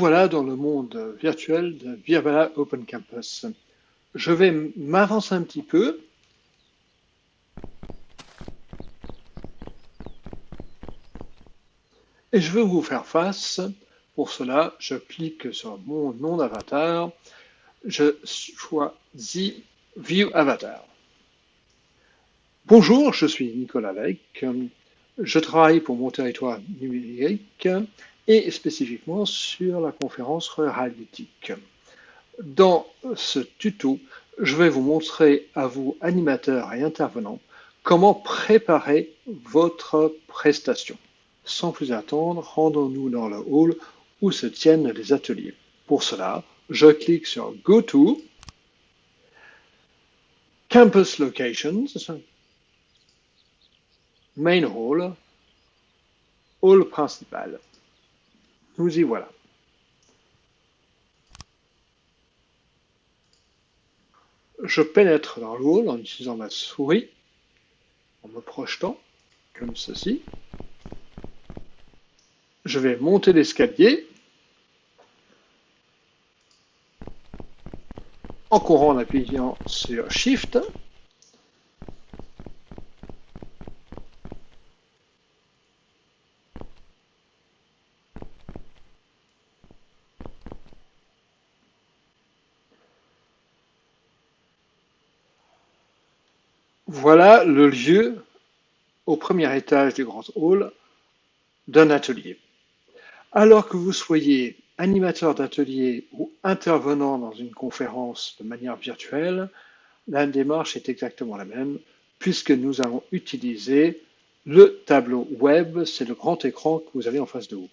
voilà dans le monde virtuel de Virvala Open Campus. Je vais m'avancer un petit peu. Et je vais vous faire face. Pour cela, je clique sur mon nom d'avatar. Je choisis View Avatar. Bonjour, je suis Nicolas Lec. Je travaille pour mon territoire numérique et spécifiquement sur la conférence ruralytique. Dans ce tuto, je vais vous montrer à vous, animateurs et intervenants, comment préparer votre prestation. Sans plus attendre, rendons-nous dans le hall où se tiennent les ateliers. Pour cela, je clique sur Go to, Campus Locations, Main Hall, Hall principal. Nous y voilà. Je pénètre dans le hall en utilisant ma souris, en me projetant, comme ceci. Je vais monter l'escalier en courant en appuyant sur Shift. Voilà le lieu au premier étage du grand hall d'un atelier. Alors que vous soyez animateur d'atelier ou intervenant dans une conférence de manière virtuelle, la démarche est exactement la même puisque nous allons utiliser le tableau web, c'est le grand écran que vous avez en face de vous.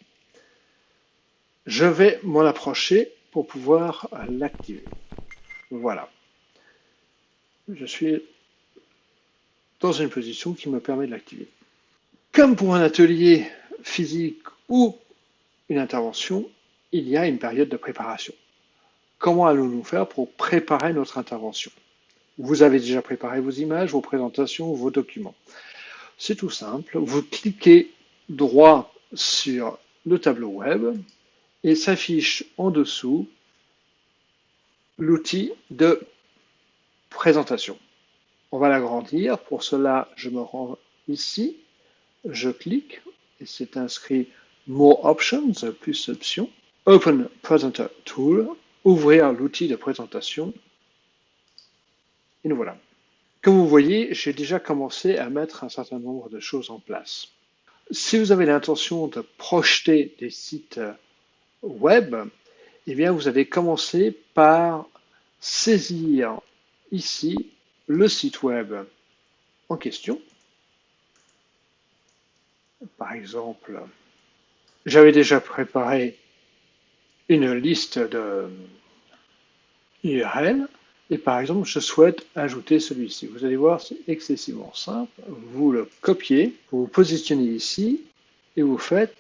Je vais m'en approcher pour pouvoir l'activer. Voilà. Je suis dans une position qui me permet de l'activer. Comme pour un atelier physique ou une intervention, il y a une période de préparation. Comment allons-nous faire pour préparer notre intervention? Vous avez déjà préparé vos images, vos présentations, vos documents. C'est tout simple, vous cliquez droit sur le tableau web et s'affiche en dessous l'outil de présentation. On va l'agrandir, pour cela je me rends ici, je clique et c'est inscrit More Options, plus options, Open Presenter Tool, ouvrir l'outil de présentation, et nous voilà. Comme vous voyez, j'ai déjà commencé à mettre un certain nombre de choses en place. Si vous avez l'intention de projeter des sites web, eh bien vous allez commencer par saisir ici le site web en question. Par exemple, j'avais déjà préparé une liste de URL et par exemple, je souhaite ajouter celui-ci. Vous allez voir, c'est excessivement simple. Vous le copiez, vous vous positionnez ici et vous faites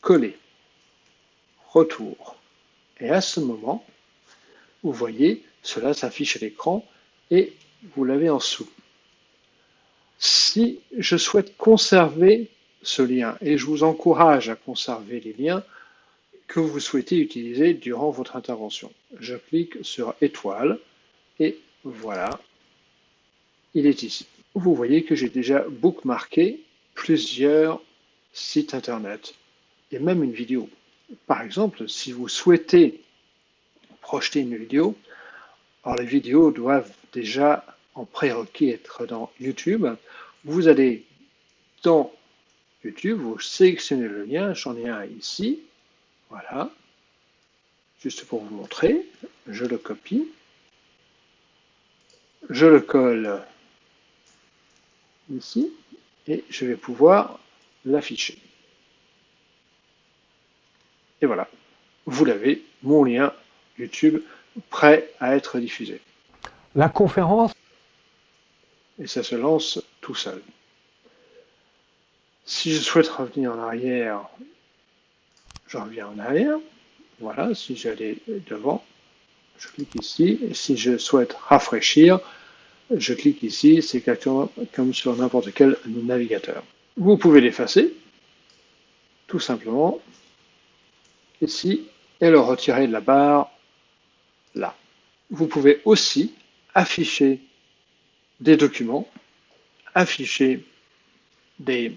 coller, retour. Et à ce moment, vous voyez, cela s'affiche à l'écran et vous l'avez en dessous. Si je souhaite conserver ce lien, et je vous encourage à conserver les liens que vous souhaitez utiliser durant votre intervention, je clique sur étoile et voilà, il est ici. Vous voyez que j'ai déjà bookmarké plusieurs sites internet et même une vidéo. Par exemple, si vous souhaitez projeter une vidéo, alors les vidéos doivent déjà en prérequis être dans YouTube. Vous allez dans YouTube, vous sélectionnez le lien, j'en ai un ici, voilà, juste pour vous montrer, je le copie, je le colle ici et je vais pouvoir l'afficher. Et voilà, vous l'avez, mon lien YouTube prêt à être diffusé. La conférence. Et ça se lance tout seul. Si je souhaite revenir en arrière, je reviens en arrière. Voilà, si j'allais devant, je clique ici. Et si je souhaite rafraîchir, je clique ici. C'est exactement comme sur n'importe quel navigateur. Vous pouvez l'effacer, tout simplement, ici et le retirer de la barre là. Vous pouvez aussi afficher des documents, afficher des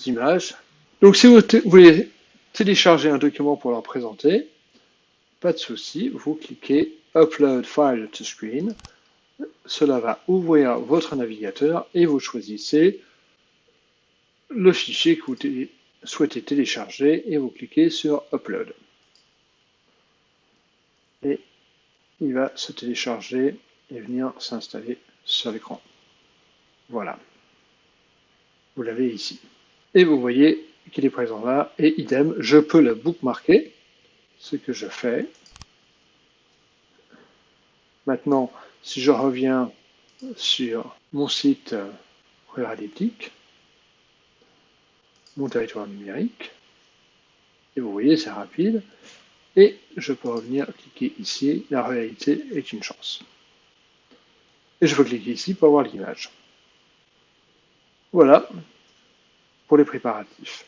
images. Donc si vous voulez télécharger un document pour leur présenter, pas de souci, vous cliquez Upload File to Screen. Cela va ouvrir votre navigateur et vous choisissez le fichier que vous souhaitez télécharger et vous cliquez sur Upload. Et il va se télécharger et venir s'installer sur l'écran. Voilà. Vous l'avez ici. Et vous voyez qu'il est présent là. Et idem, je peux le bookmarker, ce que je fais. Maintenant, si je reviens sur mon site Ruraliptique, mon territoire numérique, et vous voyez, c'est rapide. Et je peux revenir cliquer ici, la réalité est une chance. Et je peux cliquer ici pour avoir l'image. Voilà pour les préparatifs.